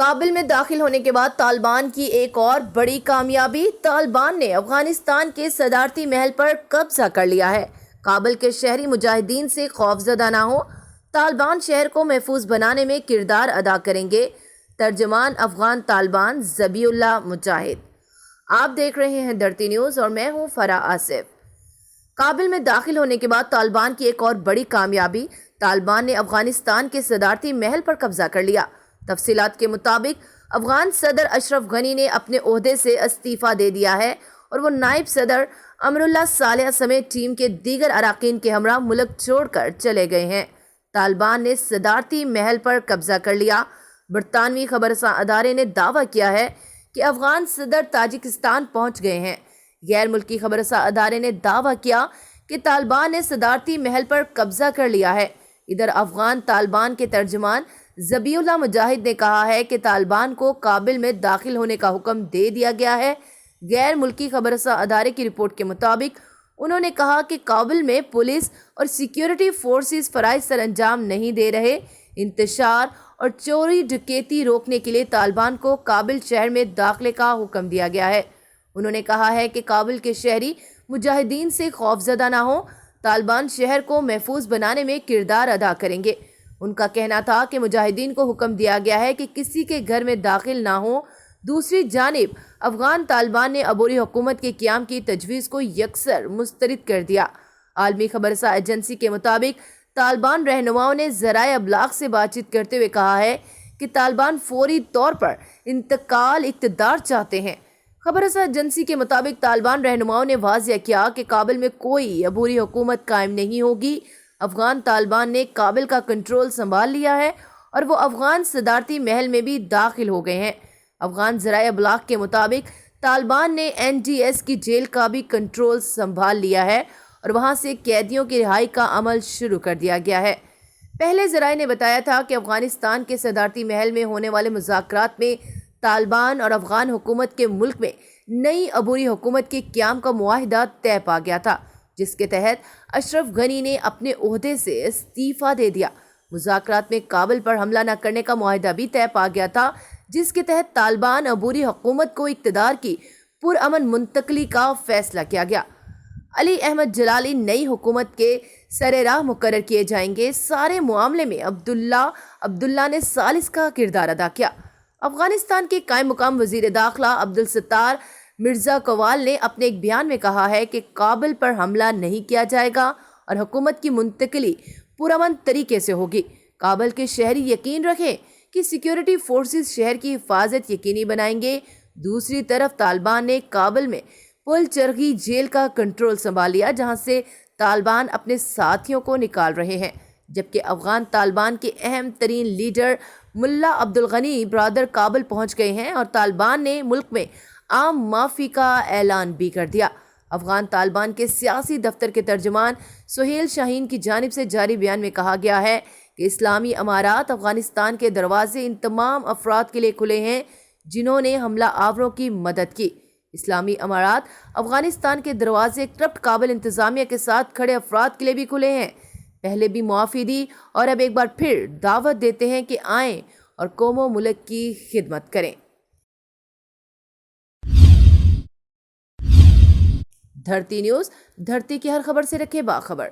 کابل میں داخل ہونے کے بعد طالبان کی ایک اور بڑی کامیابی۔ طالبان نے افغانستان کے صدارتی محل پر قبضہ کر لیا ہے۔ کابل کے شہری مجاہدین سے خوفزدہ نہ ہو، طالبان شہر کو محفوظ بنانے میں کردار ادا کریں گے۔ ترجمان افغان طالبان ذبیح اللہ مجاہد۔ آپ دیکھ رہے ہیں دھرتی نیوز اور میں ہوں فرح آصف۔ کابل میں داخل ہونے کے بعد طالبان کی ایک اور بڑی کامیابی۔ طالبان نے افغانستان کے صدارتی محل پر قبضہ کر لیا۔ تفصیلات کے مطابق افغان صدر اشرف غنی نے اپنے عہدے سے استعفیٰ دے دیا ہے اور وہ نائب صدر امراللہ صالح سمیت ٹیم کے دیگر اراکین کے ہمراہ ملک چھوڑ کر چلے گئے ہیں۔ طالبان نے صدارتی محل پر قبضہ کر لیا۔ برطانوی خبررساں ادارے نے دعویٰ کیا ہے کہ افغان صدر تاجکستان پہنچ گئے ہیں۔ غیر ملکی خبررساں ادارے نے دعویٰ کیا کہ طالبان نے صدارتی محل پر قبضہ کر لیا ہے۔ ادھر افغان طالبان کے ترجمان ذبیح اللہ مجاہد نے کہا ہے کہ طالبان کو کابل میں داخل ہونے کا حکم دے دیا گیا ہے۔ غیر ملکی خبررساں ادارے کی رپورٹ کے مطابق انہوں نے کہا کہ کابل میں پولیس اور سیکیورٹی فورسز فرائض سر انجام نہیں دے رہے۔ انتشار اور چوری ڈکیتی روکنے کے لیے طالبان کو کابل شہر میں داخلے کا حکم دیا گیا ہے۔ انہوں نے کہا ہے کہ کابل کے شہری مجاہدین سے خوفزدہ نہ ہوں، طالبان شہر کو محفوظ بنانے میں کردار ادا کریں گے۔ ان کا کہنا تھا کہ مجاہدین کو حکم دیا گیا ہے کہ کسی کے گھر میں داخل نہ ہوں۔ دوسری جانب افغان طالبان نے عبوری حکومت کے قیام کی تجویز کو یکسر مسترد کر دیا۔ عالمی خبررساں ایجنسی کے مطابق طالبان رہنماؤں نے ذرائع ابلاغ سے بات چیت کرتے ہوئے کہا ہے کہ طالبان فوری طور پر انتقال اقتدار چاہتے ہیں۔ خبررساں ایجنسی کے مطابق طالبان رہنماؤں نے واضح کیا کہ کابل میں کوئی عبوری حکومت قائم نہیں ہوگی۔ افغان طالبان نے کابل کا کنٹرول سنبھال لیا ہے اور وہ افغان صدارتی محل میں بھی داخل ہو گئے ہیں۔ افغان ذرائع ابلاغ کے مطابق طالبان نے NDS کی جیل کا بھی کنٹرول سنبھال لیا ہے اور وہاں سے قیدیوں کی رہائی کا عمل شروع کر دیا گیا ہے۔ پہلے ذرائع نے بتایا تھا کہ افغانستان کے صدارتی محل میں ہونے والے مذاکرات میں طالبان اور افغان حکومت کے ملک میں نئی عبوری حکومت کے قیام کا معاہدہ طے پا گیا تھا، جس کے تحت اشرف غنی نے اپنے عہدے سے استعفیٰ دے دیا۔ مذاکرات میں کابل پر حملہ نہ کرنے کا معاہدہ بھی طے پا گیا تھا، جس کے تحت طالبان عبوری حکومت کو اقتدار کی پرامن منتقلی کا فیصلہ کیا گیا۔ علی احمد جلالی نئی حکومت کے سربراہ مقرر کیے جائیں گے۔ سارے معاملے میں عبداللہ نے ثالث کا کردار ادا کیا۔ افغانستان کے قائم مقام وزیر داخلہ عبدالستار مرزا کوال نے اپنے ایک بیان میں کہا ہے کہ کابل پر حملہ نہیں کیا جائے گا اور حکومت کی منتقلی پرامن طریقے سے ہوگی۔ کابل کے شہری یقین رکھیں کہ سیکیورٹی فورسز شہر کی حفاظت یقینی بنائیں گے۔ دوسری طرف طالبان نے کابل میں پل چرخی جیل کا کنٹرول سنبھال لیا، جہاں سے طالبان اپنے ساتھیوں کو نکال رہے ہیں، جبکہ افغان طالبان کے اہم ترین لیڈر ملا عبدالغنی برادر کابل پہنچ گئے ہیں اور طالبان نے ملک میں عام معافی کا اعلان بھی کر دیا۔ افغان طالبان کے سیاسی دفتر کے ترجمان سہیل شاہین کی جانب سے جاری بیان میں کہا گیا ہے کہ اسلامی امارات افغانستان کے دروازے ان تمام افراد کے لیے کھلے ہیں جنہوں نے حملہ آوروں کی مدد کی۔ اسلامی امارات افغانستان کے دروازے کرپٹ کابل انتظامیہ کے ساتھ کھڑے افراد کے لیے بھی کھلے ہیں۔ پہلے بھی معافی دی اور اب ایک بار پھر دعوت دیتے ہیں کہ آئیں اور قوم و ملک کی خدمت کریں۔ دھرتی نیوز، دھرتی کی ہر خبر سے رکھے باخبر۔